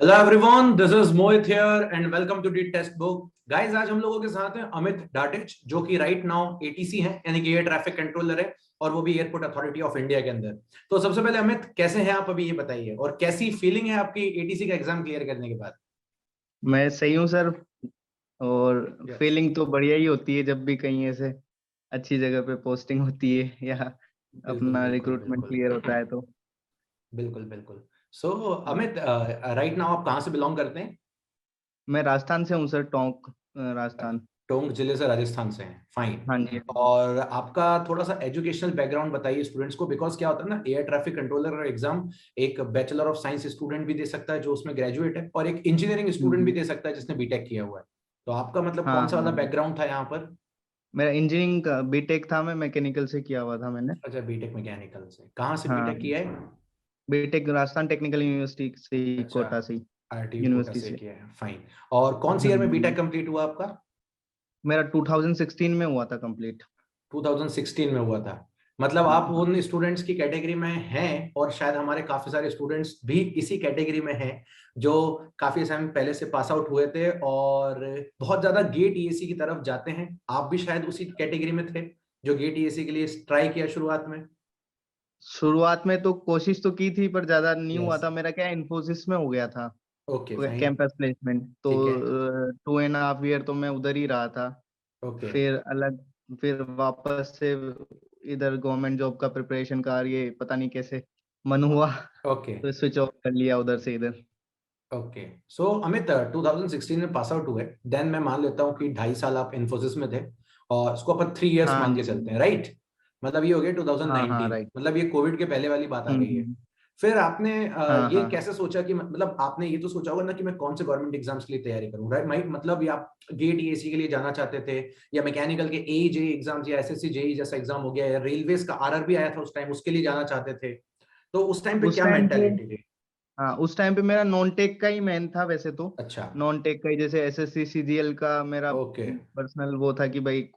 Hello everyone, this is Mohit here and welcome to the text book. Guys, आज हम लोगों के साथ हैं अमित डाटेच, जो कि राइट नाउ एटीसी हैं, यानी कि एयर ट्रैफिक कंट्रोलर है, और वो भी एयरपोर्ट अथॉरिटी ऑफ इंडिया के अंदर। तो सबसे पहले अमित, कैसे हैं आप अभी, ये बताइए, और कैसी फीलिंग है आपकी एटीसी का एग्जाम क्लियर करने के बाद? मैं सही हूँ सर। और Yes, फीलिंग तो बढ़िया ही होती है जब भी कहीं ऐसे अच्छी जगह पे पोस्टिंग होती है या बिल्कुल अपना बिल्कुल रिक्रूटमेंट बिल्कुल। क्लियर होता है तो। बिल्कुल बिल्कुल। सो हाँ, अमित, राइट नाउ आप कहाँ से बिलोंग करते हैं? मैं राजस्थान से हूँ सर, टोंक राजस्थान। टोंक जिले से, राजस्थान से हैं, फाइन। हाँ जी, हाँ जी। और आपका थोड़ा सा एजुकेशनल बैकग्राउंड बताइए स्टूडेंट्स को, बिकॉज क्या होता है ना, एयर ट्रैफिक कंट्रोलर का एग्जाम एक बैचलर ऑफ साइंस स्टूडेंट भी दे सकता है जो उसमें ग्रेजुएट है, और एक इंजीनियरिंग स्टूडेंट भी हम्म, दे सकता है जिसने बीटेक किया हुआ है। तो आपका मतलब हाँ कौन सा वाला हाँ। बैकग्राउंड था यहाँ पर? मेरा इंजीनियरिंग का बीटेक था, मैं मैकेनिकल से किया हुआ था मैंने। अच्छा, बीटेक मैकेनिकल से। कहाँ से हाँ, बीटेक किया है? बीटेक राजस्थान टेक्निकल यूनिवर्सिटी से, अच्छा, कोटा से। आरटीयू कोटा यूनिवर्सिटी से से। किया है, फाइन। और कौन सी ईयर में बीटेक कंप्लीट हुआ आपका? मेरा 2016 में हुआ था कंप्लीट। 2016 में हुआ था। मतलब आप उन स्टूडेंट्स की कैटेगरी में हैं, और शायद हमारे काफी सारे स्टूडेंट्स भी इसी कैटेगरी में हैं, जो काफी समय पहले से पास आउट हुए थे और बहुत ज्यादा गेट ईएसी की तरफ जाते हैं। आप भी शायद उसी कैटेगरी में थे जो गेट ईएसी के लिए ट्राई किया शुरुआत में। शुरुआत में तो कोशिश तो की थी पर ज्यादा नहीं हुआ यस। था। मेरा क्या इन्फोसिस में हो गया था ओके, फाइन। कैंपस प्लेसमेंट तो। ठीक है। 2.5 ईयर तो मैं उधर ही रहा था। ओके। फिर अलग, फिर वापस से इधर गवर्नमेंट जॉब का प्रिपरेशन का ये पता नहीं कैसे मन हुआ ओके। तो स्विच ऑफ कर लिया उधर से इधर। ओके। सो अमित, 2016 में पास आउट हुए, देन मैं मान लेता हूँ कि 2.5 साल आप इन्फोसिस में थे, और उसको अपन 3 इयर्स हाँ मान के जी, चलते हैं, राइट? मतलब ये हो गया हाँ हाँ 2019, राइट। मतलब ये कोविड के पहले वाली बात आ गई है। हम्म। फिर आपने हाँ ये हाँ कैसे सोचा कि, मतलब आपने ये तो सोचा होगा ना कि मैं कौन से गवर्नमेंट एग्जाम्स के लिए तैयारी करूँ, राइट? मतलब या आप गेट ईएसी के लिए जाना चाहते थे, या मैकेनिकल के ए जे एग्जाम्स, या एसएससी जेई जैसा एग्जाम हो गया, या रेलवेज का आरआरबी आया था उस टाइम, उसके लिए जाना चाहते थे? तो उस टाइम पे उस क्या टाइम पे, मेंटेलिटी थी? हाँ उस टाइम पे मेरा नॉन टेक का ही मेन था वैसे तो। अच्छा। नॉन टेक का ही, जैसे एसएससी सीजीएल का मेरा ओके। पर्सनल वो था कि भाई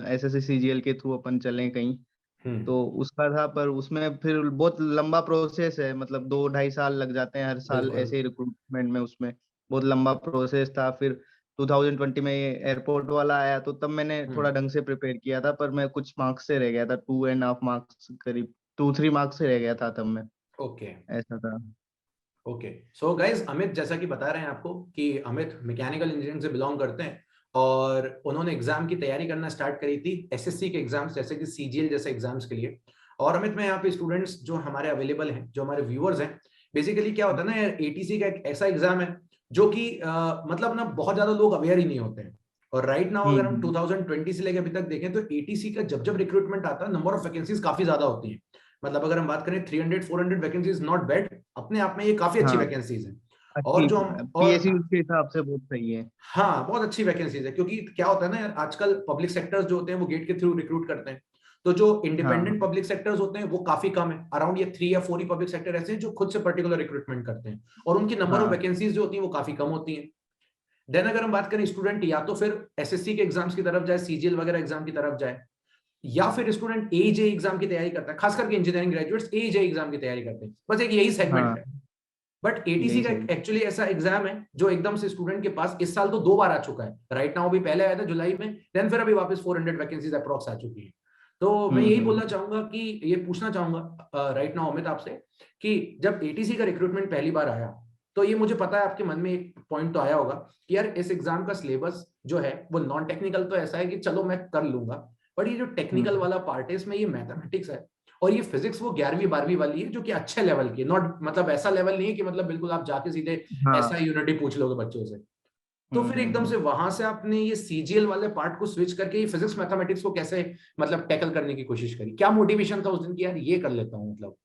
एसएससी सीजीएल के थ्रू अपन चलें कहीं। हम्म। तो उसका था, पर उसमें फिर बहुत लंबा प्रोसेस है, मतलब 2-2.5 साल लग जाते हैं हर साल बिल्कुल। ऐसे ही रिक्रूटमेंट में। उसमें बहुत लंबा प्रोसेस था। फिर 2020 में एयरपोर्ट वाला आया तो तब मैंने थोड़ा हम्म। ढंग से प्रिपेयर किया था, पर मैं कुछ मार्क्स से रह गया था, 2.5 मार्क्स करीब, 2-3 मार्क्स से रह गया था तब मैं। ओके। ऐसा था। ओके। सो गाइज, अमित जैसा कि बता रहे हैं आपको कि अमित मैकेनिकल इंजीनियरिंग से बिलोंग करते हैं, और उन्होंने एग्जाम की तैयारी करना स्टार्ट करी थी एसएससी के एग्जाम्स, जैसे कि सीजीएल जैसे एग्जाम्स के लिए। और अमित, मैं यहाँ पे स्टूडेंट्स जो हमारे अवेलेबल हैं, जो हमारे व्यूअर्स हैं, बेसिकली क्या होता है ना यार, एटीसी का एक ऐसा एग्जाम है जो कि मतलब ना बहुत ज्यादा लोग अवेयर ही नहीं होते हैं। और राइट नाउ अगर हम हम्म। 2020 से लेकर अभी तक देखें तो एटीसी का जब जब रिक्रूटमेंट आता है, नंबर ऑफ वैकेंसीज काफी ज्यादा होती हैं। मतलब अगर हम बात करें, 300-400 वैकेंसीज नॉट बैड, अपने आप में ये काफी अच्छी हाँ, वैकेंसीज हैं। और अच्छी। जो हम और पीएसयू के हिसाब से बहुत सही है। हाँ, बहुत अच्छी वैकेंसीज है, क्योंकि क्या होता है ना यार, आजकल पब्लिक सेक्टर्स जो होते हैं वो गेट के थ्रू रिक्रूट करते हैं। तो जो हाँ इंडिपेंडेंट पब्लिक सेक्टर्स होते हैं वो काफी कम है, अराउंड ये 3 या 4 ही पब्लिक सेक्टर ऐसे हैं जो खुद से पर्टिकुलर रिक्रूटमेंट करते हैं, और उनकी नंबर ऑफ हाँ वैकेंसीज जो होती है वो काफी कम होती है। देन अगर हम बात करें, स्टूडेंट या तो फिर एसएससी के एग्जाम्स की तरफ जाए, सीजीएल वगैरह एग्जाम की तरफ जाए, या फिर स्टूडेंट एजे एग्जाम की तैयारी करता है, खास करके इंजीनियरिंग ग्रेजुएट्स एजे एग्जाम की तैयारी करते हैं, बस एक यही सेगमेंट हाँ, है। बट एटीसी यही का सही। एक्चुअली ऐसा एग्जाम है जो एकदम से स्टूडेंट के पास इस साल तो 2 बार आ चुका है, राइट नाउ भी पहले आया था जुलाई में, देन फिर अभी वापस 400 वैकेंसीज अप्रॉक्स आ चुकी है। तो मैं यही बोलना हम्म। चाहूंगा कि ये पूछना चाहूंगा राइट नाउ अमित आपसे, कि जब एटीसी का रिक्रूटमेंट पहली बार आया, तो ये मुझे पता है आपके मन में एक पॉइंट तो आया होगा कि यार इस एग्जाम का सिलेबस जो है वो नॉन टेक्निकल तो ऐसा है कि चलो मैं कर लूंगा, बट ये जो टेक्निकल हम्म। वाला पार्ट है, इसमें ये मैथमेटिक्स है, और ये फिजिक्स वो 11वीं 12वीं वाली है जो कि अच्छे लेवल की है, नॉट मतलब ऐसा लेवल नहीं है कि मतलब बिल्कुल आप जाके सीधे हाँ। ऐसा यूनिटी पूछ लोगे बच्चों से। तो फिर एकदम से वहां से आपने ये सीजीएल वाले पार्ट को स्विच करके ये फिजिक्स मैथमेटिक्स को कैसे मतलब टैकल करने की कोशिश करी? क्या मोटिवेशन था उस दिन की, यार ये कर लेता हूँ मतलब?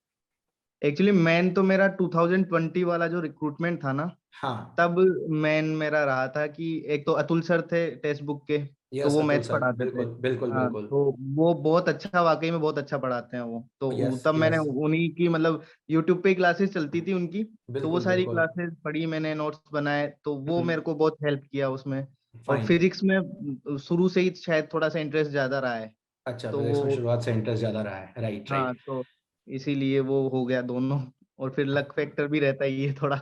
एक्चुअली मेन तो मेरा 2020 वाला जो रिक्रूटमेंट था ना, हाँ। तब मेन मेरा रहा था कि एक तो अतुल सर थे टेक्स्ट बुक के, तो यस, वो अतुल मैथ्स सर, पढ़ाते थे। बिल्कुल बिल्कुल हाँ, बिल्कुल। तो वो बहुत अच्छा, वाकई में बहुत अच्छा पढ़ाते हैं वो तो। यस तब मैंने यस। उन्हीं की, मतलब यूट्यूब पे क्लासेस चलती थी उनकी, तो वो बिल्कुल सारी बिल्कुल। क्लासेस पढ़ी मैंने, नोट्स बनाए, तो वो मेरे को बहुत हेल्प किया उसमें। और फाइन। फिजिक्स में शुरू से ही शायद थोड़ा सा इंटरेस्ट ज्यादा रहा है, अच्छा, तो फिजिक्स में वो, शुरुआत से इंटरेस्ट ज्यादा रहा है, राइट हाँ राइट। तो इसीलिए वो हो गया दोनों। और फिर लक फैक्टर भी रहता ही है थोड़ा।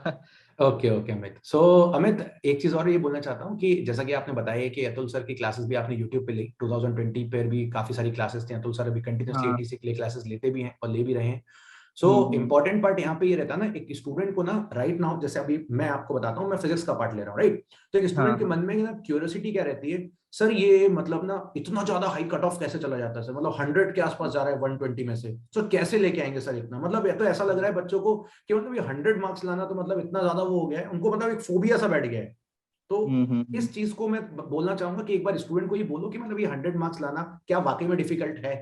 Okay okay Amit. So Amit, एक चीज और ये बोलना चाहता हूँ कि जैसा कि आपने बताया कि अतुल सर की क्लासेस भी आपने यूट्यूब पे ली, 2020 पर भी काफी सारी क्लासेस थी, अतुल सर अभी कंटिन्यूसली हाँ। एटीसी के लिए क्लासेस लेते भी हैं और ले भी रहे हैं। सो हम्म। इंपॉर्टेंट पार्ट यहाँ पे ये रहता है ना, एक स्टूडेंट को ना राइट नाउ, जैसे अभी मैं आपको बताता हूँ, मैं फिजिक्स का पार्ट ले रहा हूँ, राइट? तो एक हाँ स्टूडेंट के हाँ। मन में ना क्यूरियोसिटी क्या रहती है, सर ये मतलब ना इतना ज्यादा हाई कट ऑफ कैसे चला जाता है सर, मतलब 100 के आसपास जा रहा है 120 में से, सर कैसे लेके आएंगे सर इतना, मतलब ये तो ऐसा लग रहा है बच्चों को कि मतलब ये 100 मार्क्स लाना तो मतलब इतना ज्यादा वो हो गया है उनको, मतलब एक फोबिया सा बैठ गया है। तो हम्म। इस चीज को मैं बोलना चाहूंगा कि एक बार स्टूडेंट को ये बोलो कि मतलब ये 100 मार्क्स लाना क्या वाकई में डिफिकल्ट है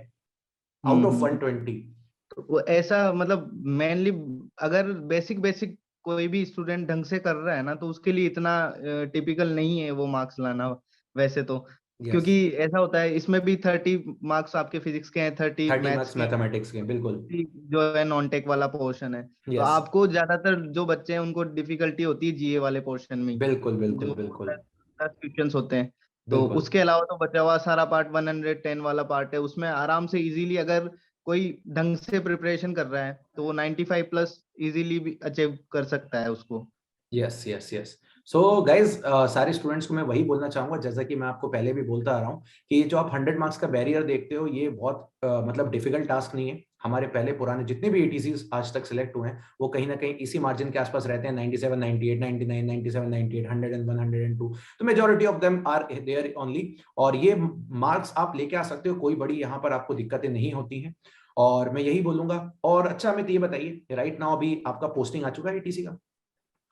आउट ऑफ हम्म। 120। तो वो ऐसा मतलब मेनली अगर बेसिक बेसिक कोई भी स्टूडेंट ढंग से कर रहा है ना, तो उसके लिए इतना टिपिकल नहीं है वो मार्क्स लाना वैसे तो। यस। क्योंकि ऐसा होता है इसमें भी 30 मार्क्स आपके फिजिक्स के हैं, 30 30 मैथ्स मार्क्स के, मैथमेटिक्स के, बिल्कुल। जो है नॉन टेक वाला पोर्शन है। तो यस। आपको ज्यादातर जो बच्चे हैं उनको डिफिकल्टी होती है जीए वाले पोर्शन में ही, बिल्कुल बिल्कुल जो बिल्कुल 10 क्वेश्चंस होते हैं। तो बिल्कुल। उसके अलावा तो बचा हुआ सारा पार्ट 110 वाला पार्ट है, उसमें आराम से इजीली अगर कोई ढंग से प्रिपरेशन कर रहा है तो वो 95+ इजीली भी अचीव कर सकता है उसको। Yes yes yes. So guys, सारे स्टूडेंट्स को मैं वही बोलना चाहूंगा जैसा कि मैं आपको पहले भी बोलता आ रहा हूँ कि जो आप 100 मार्क्स का बैरियर देखते हो ये बहुत मतलब डिफिकल्ट टास्क नहीं है। हमारे पहले पुराने जितने भी एटीसीज आज तक सिलेक्ट हुए हैं वो कहीं ना कहीं इसी मार्जिन के आसपास रहते हैं, 97, 98, 99, 97, 98, 101, 102। तो majority of them are there only. और ये मार्क्स आप लेके आ सकते हो, कोई बड़ी यहाँ पर आपको दिक्कतें नहीं होती हैं। और मैं यही बोलूंगा। और अच्छा हमें ये बताइए, राइट नाउ अभी आपका पोस्टिंग आ चुका है एटीसी का?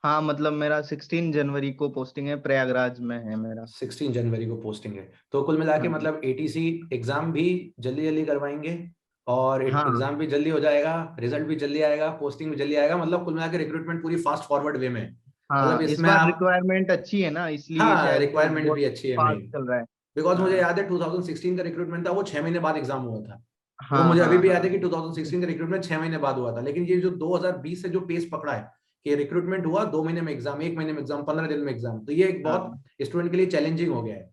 हाँ मतलब मेरा 16 जनवरी को पोस्टिंग है, प्रयागराज में है मेरा। 16 जनवरी को पोस्टिंग है, तो कुल मिला के हाँ मतलब एटीसी एग्जाम भी जल्दी जल्दी करवाएंगे और हाँ एग्जाम भी जल्दी हो जाएगा, रिजल्ट भी जल्दी आएगा, पोस्टिंग भी जल्दी आएगा, मतलब कुल मिला के रिक्रूटमेंट पूरी फास्ट फॉरवर्ड वे में है। मतलब हाँ। इस इसमें बार आप, रिक्वायरमेंट अच्छी है ना, इसलिए हाँ शायद वो रिक्वायरमेंट बहुत भी अच्छी है फास्ट मेरी। चल रहा है। बिकॉज मुझे हाँ याद है 2016 का रिक्रूटमेंट था, वो 6 महीने बाद एग्जाम हुआ था। वो हाँ मुझे अभी हाँ भी याद हाँ। है कि 2016 का रिक्रूटमेंट 6 महीने बाद हुआ था, लेकिन ये जो 2020 से जो पेस पकड़ा है कि रिक्रूटमेंट हुआ 2 महीने में एग्जाम, 1 महीने में एग्जाम, 15 दिन में एग्जाम, तो ये एक बहुत हाँ स्टूडेंट के लिए चैलेंजिंग हो गया है।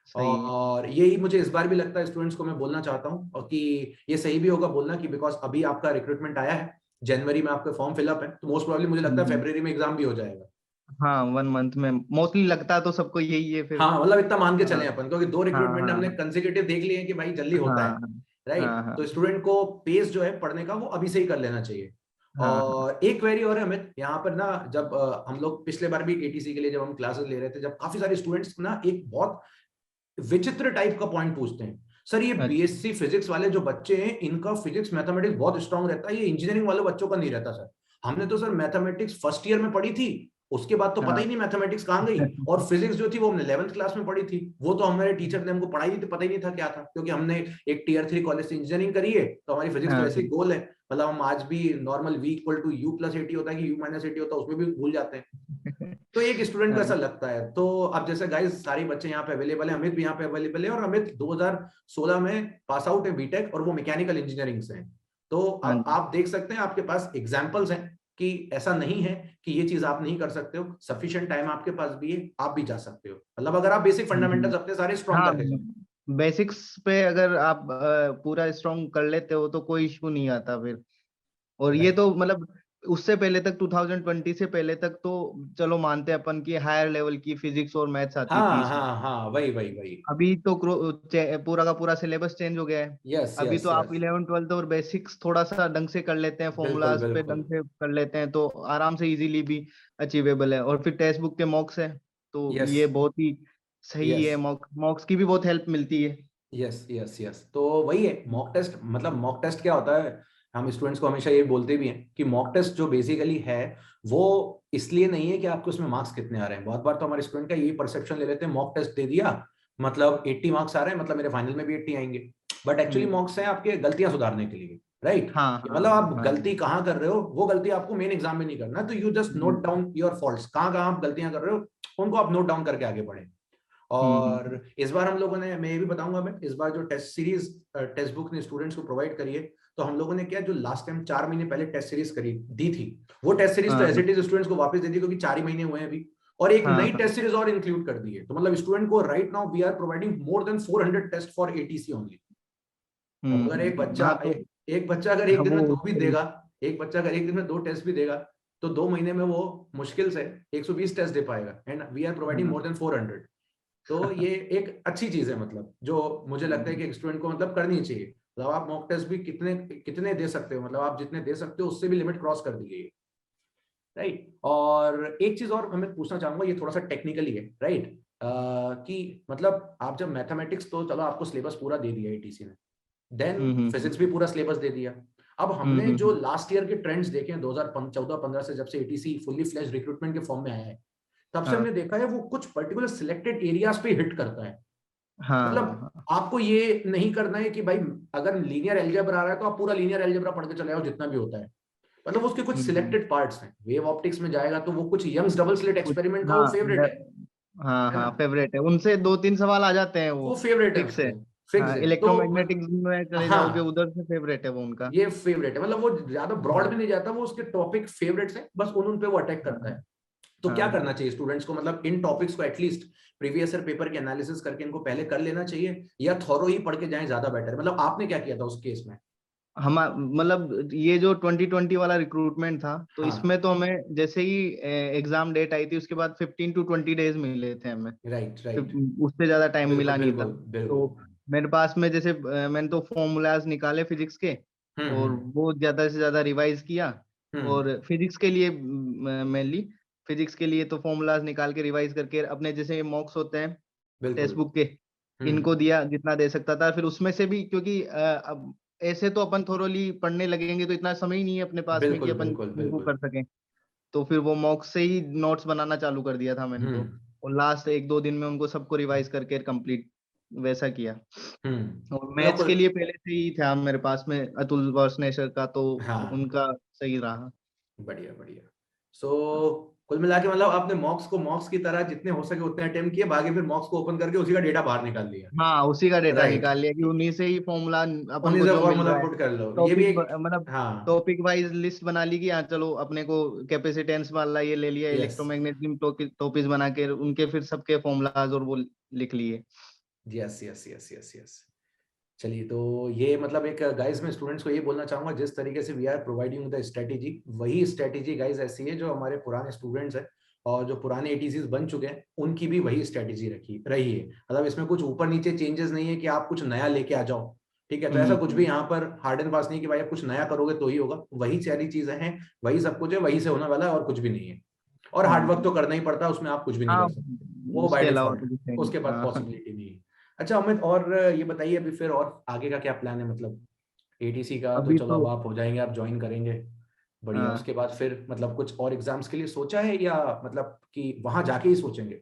सही है। और यही मुझे इस बार भी लगता है स्टूडेंट्स को मैं बोलना चाहता हूँ, और कि ये सही भी होगा बोलना कि बिकॉज अभी आपका रिक्रूटमेंट आया है, जनवरी में आपका फॉर्म फिलअप है, तो मोस्ट प्रोबेबली मुझे लगता है हम्म। फरवरी में एग्जाम भी हो जाएगा। हाँ 1 मंथ में मोस्टली लगता तो सबको यही है फिर। हाँ मतलब इतना मान के हाँ चले अपन, क्योंकि 2 हाँ रिक्रूटमेंट हमने हाँ कंसेक्यूटिव देख लिए हैं कि भाई जल्दी होता हाँ है, हाँ राइट? हाँ तो स्टूडेंट को पेस जो है पढ़ने का वो अभी से ही कर लेना चाहिए। हाँ हाँ। और एक क्वेरी और है अमित यहाँ पर ना, जब हम लोग पिछले बार भी एटीसी के लिए जब हम क्लासेस ले रहे थे, जब काफी सारे स्टूडेंट्स ना एक बहुत विचित्र टाइप का पॉइंट पूछते हैं, सर ये अच्छा। बीएससी फिजिक्स वाले जो बच्चे हैं इनका फिजिक्स मैथमेटिक्स बहुत स्ट्रांग रहता है, ये इंजीनियरिंग वाले बच्चों का नहीं रहता सर। हमने तो सर मैथमेटिक्स फर्स्ट ईयर में पढ़ी थी, उसके बाद तो पता हाँ ही नहीं मैथमेटिक्स कहाँ गई। और फिजिक्स जो थी वो हमने 11th क्लास में पढ़ी थी, वो तो हमारे टीचर ने हमको पढ़ाई थी तो पता ही नहीं था क्या था, क्योंकि हमने एक टीयर 3 कॉलेज से इंजीनियरिंग करी है, तो हमारी फिजिक्स तो हाँ ऐसे ही गोल है। मतलब हम आज भी normal v equal to u plus 80 होता है कि u माइनस 80 होता है उसमें भी भूल जाते हैं। तो एक स्टूडेंट को ऐसा हाँ। लगता है। तो अब जैसे गाइस सारे बच्चे यहाँ पे अवेलेबल है, अमित भी यहाँ पे अवेलेबल है, और अमित 2016 में पास आउट है बीटेक, और वो मैकेनिकल इंजीनियरिंग से है। तो हाँ अब जी। आप देख सकते हैं आपके पास एग्जाम्पल्स हैं कि ऐसा नहीं है कि ये चीज आप नहीं कर सकते हो, सफिशिएंट टाइम आपके पास भी है, आप भी जा सकते हो, मतलब अगर आप बेसिक फंडामेंटल्स अपने सारे स्ट्रॉन्ग हाँ करके जाओ। बेसिक्स पे अगर आप पूरा स्ट्रॉन्ग कर लेते हो तो कोई इशू नहीं आता फिर। और ये राइट। तो मतलब उससे पहले तक 2020 से पहले तक तो चलो मानते हैं अपन की हायर लेवल की फिजिक्स और मैथ्स आती थी हाँ इसमें। हाँ हाँ, वही वही वही। अभी तो पूरा का पूरा सिलेबस चेंज हो गया है। यस अभी यस तो आप यस। 11 12 और बेसिक्स थोड़ा सा ढंग से कर लेते हैं, बिल्कुल फॉर्मूलाज पे बिल्कुल। ढंग से कर लेते हैं तो आराम से इजीली भी अचीवेबल है। और फिर टेक्स्ट बुक के मॉक्स है, तो यस ये बहुत ही सही यस है। मॉक्स की भी बहुत हेल्प मिलती है। Yes yes yes. तो वही है मॉक टेस्ट, मतलब मॉक टेस्ट क्या होता है, हम स्टूडेंट्स को हमेशा ये बोलते भी हैं कि मॉक टेस्ट जो बेसिकली है वो इसलिए नहीं है कि आपके उसमें मार्क्स कितने आ रहे हैं। बहुत बार तो हमारे स्टूडेंट का यही परसेप्शन ले लेते हैं, मॉक टेस्ट दे दिया मतलब 80 मार्क्स आ रहे हैं, मतलब मेरे फाइनल में भी 80 आएंगे। बट एक्चुअली हम्म। मॉक्स हैं आपके गलतियां सुधारने के लिए, राइट? हाँ हाँ मतलब आप हाँ। गलती कहाँ कर रहे हो वो गलती आपको मेन एग्जाम में नहीं करना, तो you just note hmm down your faults, कहाँ कहाँ आप गलतियां कर रहे हो उनको आप नोट डाउन करके आगे बढ़े। हम्म। और इस बार हम लोगों ने, मैं ये भी बताऊंगा, मैं इस बार जो टेस्ट सीरीज टेक्स्ट बुक ने स्टूडेंट्स को प्रोवाइड करी है, तो हम लोगों ने क्या, जो लास्ट टाइम 4 महीने पहले टेस्ट सीरीज करी दी थी, वो टेस्ट सीरीज तो हाँ एज इट इज स्टूडेंट्स को वापस दे दी, क्योंकि 4 ही महीने हुए हैं अभी, और एक हाँ नई हाँ। टेस्ट सीरीज और इंक्लूड कर दी है। तो मतलब स्टूडेंट को right now we are providing more than 400 test for ATC only. अब अगर एक बच्चा हाँ तो एक बच्चा अगर एक दिन वो में दो भी सही। देगा, एक बच्चा अगर एक दिन में 2 टेस्ट भी देगा, तो 2 महीने में वो मुश्किल से 120 टेस्ट दे पाएगा and we are providing more than 400। तो ये एक अच्छी चीज है, मतलब जो मुझे लगता है कि एक स्टूडेंट को मतलब करनी चाहिए। मतलब आप मॉक टेस्ट भी कितने कितने दे सकते हो, मतलब आप जितने दे सकते हो उससे भी लिमिट क्रॉस कर दी गई है, राइट। और एक चीज और हमें पूछना चाहूंगा, ये थोड़ा सा टेक्निकली है, राइट, कि मतलब आप जब मैथमेटिक्स, तो चलो आपको सिलेबस पूरा दे दिया एटीसी ने, देन फिजिक्स भी पूरा सिलेबस दे दिया। अब हमने जो लास्ट ईयर के ट्रेंड्स देखे हैं 2014-15 से, जब से एटीसी फुल्ली फ्लेज्ड रिक्रूटमेंट के फॉर्म में आया है, तब से हमने देखा है वो कुछ पर्टिकुलर सिलेक्टेड एरियाज पे हिट करता है। मतलब आपको ये नहीं करना है कि भाई अगर लीनियर एल्जेब्रा आ रहा है तो आप पूरा लीनियर एल्जेब्रा पढ़ के चले आओ जितना भी होता है। मतलब उसके कुछ सिलेक्टेड पार्ट्स हैं। वेव ऑप्टिक्स में जाएगा तो वो कुछ यंग्स डबल स्लिट एक्सपेरिमेंट का वो फेवरेट हाँ है ना, हाँ फेवरेट है, उनसे 2-3 सवाल आ जाते हैं, वो वो फेवरेट है फिक्स है। उसको, फिक्स हाँ है तो इलेक्ट्रोमैग्नेटिक्स में चले जाओगे, हाँ, उधर से फेवरेट है वो उनका। ये फेवरेट है, मतलब वो ज्यादा ब्रॉड हाँ में नहीं जाता, वो उसके टॉपिक फेवरेट्स हैं, बस उन पे वो अटैक करता हाँ है। तो क्या हाँ। करना चाहिए स्टूडेंट्स को, मतलब इन टॉपिक्स को एटलीस्ट प्रीवियस ईयर पेपर के एनालिसिस करके इनको पहले कर लेना चाहिए, या थॉरो ही पढ़ के जाएं ज्यादा बेटर है? मतलब आपने क्या किया था उस केस में? हम मतलब ये जो 2020 वाला रिक्रूटमेंट था, तो हाँ, इसमें तो हमें जैसे ही एग्जाम डेट आई थी उसके बाद 15 to 20 डेज मिले थे हमें। राइट राइट, उससे ज्यादा टाइम बिल्कुल मिला नहीं था। बिल्कुल तो बिल्कुल। मेरे पास में जैसे मैंने तो फॉर्मूलाज निकाले फिजिक्स के, और हम्म, वो ज्यादा से ज्यादा रिवाइज किया। हम्म, और फिजिक्स के लिए मेनली, फिजिक्स के लिए तो फॉर्मूलाज निकाल के रिवाइज करके अपने जैसे मॉक्स होते हैं टेक्स्ट बिल्कुल। बुक के, इनको दिया जितना दे सकता था। फिर उसमें से भी क्योंकि अब ऐसे तो अपन थोरोली पढ़ने लगेंगे तो इतना समय ही नहीं है अपने पास में कि बिल्कुल अपन बिल्कुल वो बिल्कुल। कर सकें। तो फिर वो मॉक से ही नोट्स बनाना चालू कर दिया था मैंने तो। हम्म, और लास्ट 1-2 दिन में उनको सबको रिवाइज करके कंप्लीट वैसा किया। और मतलब मैथ्स के लिए पहले से ही था मेरे पास में अतुल वर्षनेशर का, तो हाँ, उनका सही रहा। बढ़िया बढ़िया। सो कुल मिला के मतलब आपने मॉक्स को मॉक्स की तरह जितने हो सके उतने अटेम्प्ट किए, बाकी फिर मॉक्स को ओपन करके उसी का डेटा बाहर निकाल लिया, हाँ उसी का डेटा राइट। निकाल लिया कि उन्हीं से ही फॉर्मूला अपन उन्हीं को से जो मिल फॉर्मूला रहा है। पुट कर लो, ये भी टॉपिक एक, मतलब हाँ, टॉपिक वाइज लिस्ट बना ली कि हाँ चलो अपने को कैपेसिटेंस वाला ये ले लिया, यस इलेक्ट्रोमैग्नेटिज्म टॉपिक्स बना के उनके फिर सबके फॉर्मूलाज और वो लिख लिए। Yes yes yes yes yes. चलिए, तो ये मतलब एक गाइस, मैं स्टूडेंट्स को ये बोलना चाहूंगा, जिस तरीके से we are providing the strategy, वही स्ट्रेटेजी गाइस ऐसी है जो हमारे पुराने स्टूडेंट्स हैं और जो पुराने एटीसीज बन चुके हैं उनकी भी वही स्ट्रेटेजी रखी रही है। मतलब इसमें कुछ ऊपर नीचे चेंजेस नहीं है कि आप कुछ नया लेके आ जाओ, ठीक है, तो ऐसा कुछ भी हम्म। यहाँ पर हार्ड एंड फास्ट नहीं कि भाई आप कुछ नया करोगे तो ही होगा। वही सारी चीजें हैं, वही सब कुछ है, वही से होने वाला है और कुछ भी नहीं है। और हार्ड वर्क हम्म। तो करना ही पड़ता है, उसमें आप कुछ भी नहीं हाँ कर सकते, वो बाय उसके अलावा डिफॉल्ट, तो कुछ है नहीं। उसके बाद हाँ पॉसिबिलिटी नहीं है। अच्छा अमित, और ये बताइए अभी फिर और आगे का क्या प्लान है? मतलब एटीसी का तो अभी चलो तो अब आप हो जाएंगे, आप ज्वाइन करेंगे, बढ़िया। हाँ उसके बाद फिर मतलब कुछ और एग्जाम्स के लिए सोचा है, या मतलब कि वहां जाके ही सोचेंगे?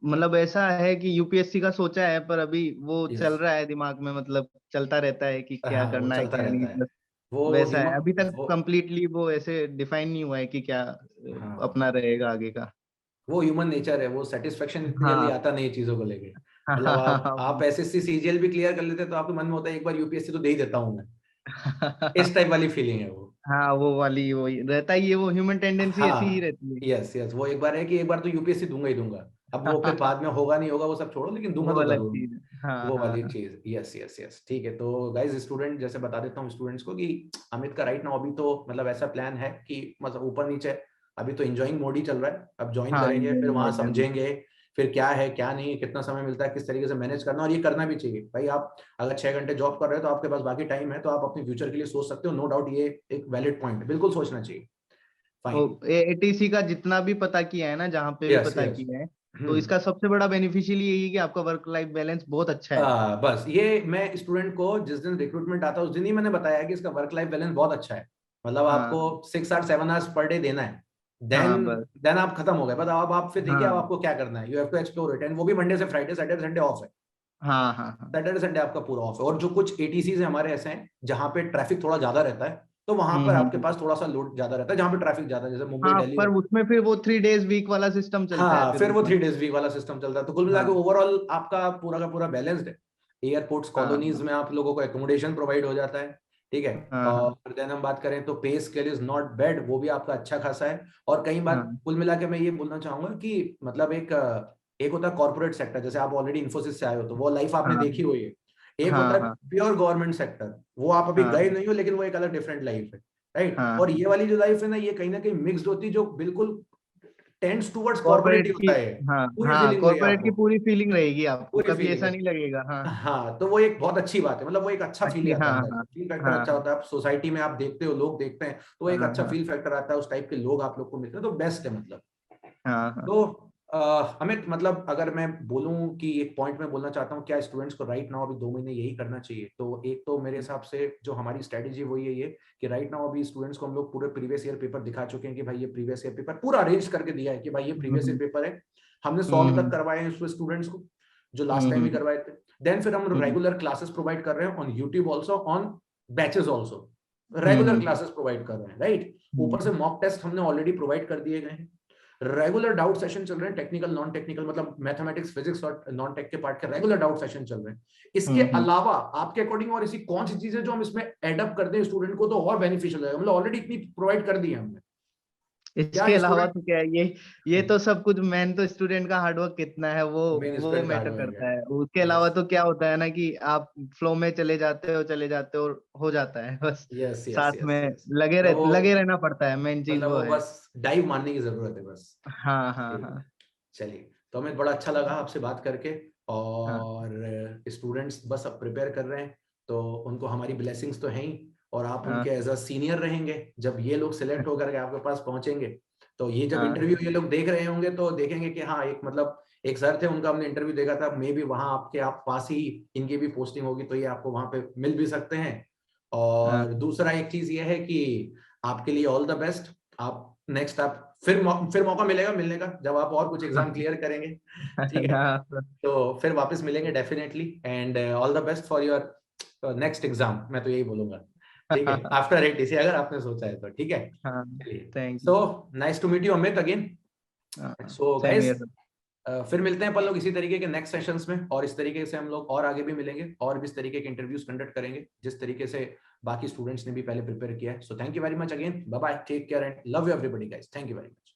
मतलब ऐसा है कि यूपीएससी का सोचा है, पर अभी वो यस, चल रहा है दिमाग में, मतलब चलता रहता है कि क्या हाँ, वो करना है चलता क्या रहता नहीं, है, बस वो वैसा है। ह्यूमन, अभी तक वो, कंप्लीटली वो ऐसे डिफाइन नहीं हुआ है कि क्या हाँ, अपना रहेगा आगे का। वो ह्यूमन नेचर है, वो सेटिस्फेक्शन इतनी जल्दी हाँ आता नहीं है चीजों को लेके। मतलब आप हाँ एसएससी सीजीएल भी क्लियर कर लेते तो आपके मन में होता है एक बार यूपीएससी तो दे ही देता हूँ मैं, इस टाइप वाली फीलिंग है वो। हाँ वो वाली वही रहता ही है, वो ह्यूमन टेंडेंसी ऐसी ही हाँ, रहती यस यस, वो एक बार है कि एक बार तो यूपीएससी दूंगा ही दूंगा। अब वो फिर है। बाद में होगा नहीं होगा वो सब छोड़ो, लेकिन दूंगा वो तो अलग जरूर। चीज है। हाँ वो वाली हाँ चीज, यस यस यस, ठीक है। तो गाइज स्टूडेंट, जैसे बता देता हूँ स्टूडेंट्स को कि अमित का राइट नाउ अभी तो मतलब ऐसा प्लान है कि मतलब ऊपर नीचे, अभी तो एंजॉइंग मोड ही चल रहा है। अब ज्वाइन हाँ करेंगे, फिर इंजीनियरिंग वहां मोड में भी। समझेंगे फिर क्या है क्या नहीं, कितना समय मिलता है, किस तरीके से मैनेज करना, और ये करना भी चाहिए भाई। आप अगर 6 घंटे जॉब कर रहे हो तो आपके पास बाकी टाइम है, तो आप अपने फ्यूचर के लिए सोच सकते हो, नो डाउट, ये एक वैलिड पॉइंट है, बिल्कुल सोचना चाहिए। तो फाइन, एटीसी का जितना भी पता किया है ना, जहाँ पे भी यस पता यस, किया है, तो इसका सबसे बड़ा बेनिफिशियल यही है कि आपका वर्क लाइफ बैलेंस बहुत अच्छा है। बस ये मैं स्टूडेंट को जिस दिन रिक्रूटमेंट आता है उस दिन ही मैंने बताया कि इसका वर्क लाइफ बैलेंस बहुत अच्छा है। मतलब आपको हाँ 6 or 7 आवर्स पर डे देना है, देन हाँ बस। देन आप खत्म हो गए। बस अब आप फिर देखिए अब हाँ आपको क्या करना है, you have to explore it, and वो भी मंडे से फ्राइडे, सैटरडे संडे ऑफ है। हाँ हाँ हाँ सैटरडे संडे आपका पूरा ऑफ है। और जो कुछ एटीसीज है हमारे ऐसे हैं जहाँ पे ट्रैफिक थोड़ा ज्यादा रहता है, तो वहां पर आपके हम्म। पास थोड़ा सा लोड ज्यादा रहता है, जहाँ पे ट्रैफिक ज्यादा है, जैसे मुंबई हाँ दिल्ली। पर उसमें फिर वो 3 days वीक वाला सिस्टम चलता है हाँ, फिर फिर वो उसमें। 3 days वीक वाला सिस्टम चलता है, तो कुल मिला के हाँ ओवरऑल आपका पूरा का पूरा बैलेंस्ड है। एयरपोर्ट्स कॉलोनीज हाँ में आप लोगों को एकोमोडेशन प्रोवाइड हो जाता है, ठीक है। हाँ हाँ और देन हम बात करें तो पे स्केल इज नॉट बैड, वो भी आपका अच्छा खासा है। और कई बात हाँ कुल मिला के मैं ये बोलना चाहूंगा कि मतलब एक होता है कॉर्पोरेट सेक्टर, जैसे आप ऑलरेडी इन्फोसिस से आए हो तो वो लाइफ आपने हाँ देखी हुई है। एक होता हाँ है हाँ प्योर गवर्नमेंट सेक्टर, वो आप अभी हाँ गए नहीं हो, लेकिन वो एक अलग डिफरेंट लाइफ है। राइट। हाँ और ये वाली जो लाइफ है ना, ये कहीं ना कहीं मिक्स्ड होती है, जो बिल्कुल टेंड्स टुवर्ड्स कॉर्पोरेट कॉर्पोरेट ही की, होता है। हाँ पूरी हाँ फीलिंग वही है कॉर्पोरेट की आपको, पूरी फीलिंग रहेगी आपको, पूरी कभी फीलिंग ऐसा है। नहीं लगेगा। हाँ हाँ, तो वो एक बहुत अच्छी बात है, मतलब वो एक अच्छा फील अच्छी, आता हाँ है अंदर हाँ से, फील फैक्टर हाँ अच्छा होता है। आप सोसाइटी में आप देखते हो, लोग देखते हैं, तो वो एक हाँ अच्छा हाँ फील फैक्टर आता है, उस टाइप के लोग आप लोग को मिलते हैं, तो बेस्ट है मतलब। हाँ हाँ तो अमित, मतलब अगर मैं बोलूं कि एक पॉइंट में बोलना चाहता हूँ, क्या स्टूडेंट्स को राइट नाउ अभी 2 महीने यही करना चाहिए? तो एक तो मेरे हिसाब से जो हमारी स्ट्रेटेजी वो ये कि राइट नाउ अभी स्टूडेंट्स को हम लोग पूरे प्रीवियस ईयर पेपर दिखा चुके हैं कि भाई ये प्रीवियस ईयर पेपर पूरा अरेंज करके दिया है कि भाई ये प्रीवियस ईयर हम्म पेपर है, हमने सॉल्व तक हम्म करवाए हैं उसको स्टूडेंट्स को, जो लास्ट टाइम भी हम्म करवाए थे। देन फिर हम हम्म रेगुलर क्लासेस प्रोवाइड कर रहे हैं on YouTube also, on batches also, regular hmm classes provide कर रहे हैं, राइट। ऊपर से हम्म मॉक टेस्ट हमने ऑलरेडी प्रोवाइड कर दिए गए हैं, रेगुलर डाउट सेशन चल रहे हैं, टेक्निकल नॉन टेक्निकल, मतलब मैथमेटिक्स फिजिक्स और नॉन टेक के पार्ट के रेगुलर डाउट सेशन चल रहे हैं। इसके हम्म। अलावा आपके अकॉर्डिंग और ऐसी कौन सी चीजें जो हम इसमें एडअप कर दें स्टूडेंट को तो और बेनिफिशियल है? मतलब ऑलरेडी इतनी प्रोवाइड कर दी है हमने, इसके क्या अलावा स्टूडेंट? तो क्या है, ये तो सब कुछ, मेन तो स्टूडेंट का हार्डवर्क कितना है मेन वो स्टूडेंट का मैटर हार्डवर्क करता है। उसके है। अलावा यस तो क्या होता है ना कि आप फ्लो में चले जाते हो और हो जाता है बस। यस यस साथ यस में यस, मतलब वो, लगे रहना पड़ता है, मेन चीज मतलब वो वो है। बस डाइव मारने की जरूरत है बस। हाँ हाँ ठीक है, हाँ चलिए। तो हमें बड़ा अच्छा लगा आपसे बात करके, हाँ और स्टूडेंट्स बस अब प्रिपेयर कर रहे हैं, तो उनको हमारी ब्लेसिंग्स तो हैं ही, और आप हाँ उनके एज अ सीनियर रहेंगे। जब ये लोग सिलेक्ट होकर के आपके पास पहुंचेंगे, तो ये जब हाँ इंटरव्यू ये लोग देख रहे होंगे तो देखेंगे कि हाँ, एक मतलब एक सर थे, उनका हमने इंटरव्यू देखा था, मे बी वहां आपके आप पास ही इनकी भी पोस्टिंग होगी, तो ये आपको वहां पे मिल भी सकते हैं। हाँ और दूसरा एक चीज ये है कि आपके लिए ऑल द बेस्ट। आप नेक्स्ट आप फिर मौका मिलेगा मिलने का, जब आप और कुछ एग्जाम क्लियर करेंगे, ठीक है, हाँ तो फिर वापस मिलेंगे definitely. And all the best for your next exam, मैं तो यही बोलूंगा, ठीक है, हाँ आफ्टर एटीसी अगर आपने सोचा है तो, ठीक है। हाँ चलिए, thank so you. Nice to meet you Amit again. हाँ सो सेम गाइस, ईयर। फिर मिलते हैं अपन लोग इसी तरीके के नेक्स्ट सेशंस में, और इस तरीके से हम लोग और आगे भी मिलेंगे, और भी इस तरीके के इंटरव्यूज कंडक्ट करेंगे जिस तरीके से बाकी स्टूडेंट्स ने भी पहले प्रिपेयर किया है। So thank you very much again, bye bye, take care and love you everybody guys, thank you very much.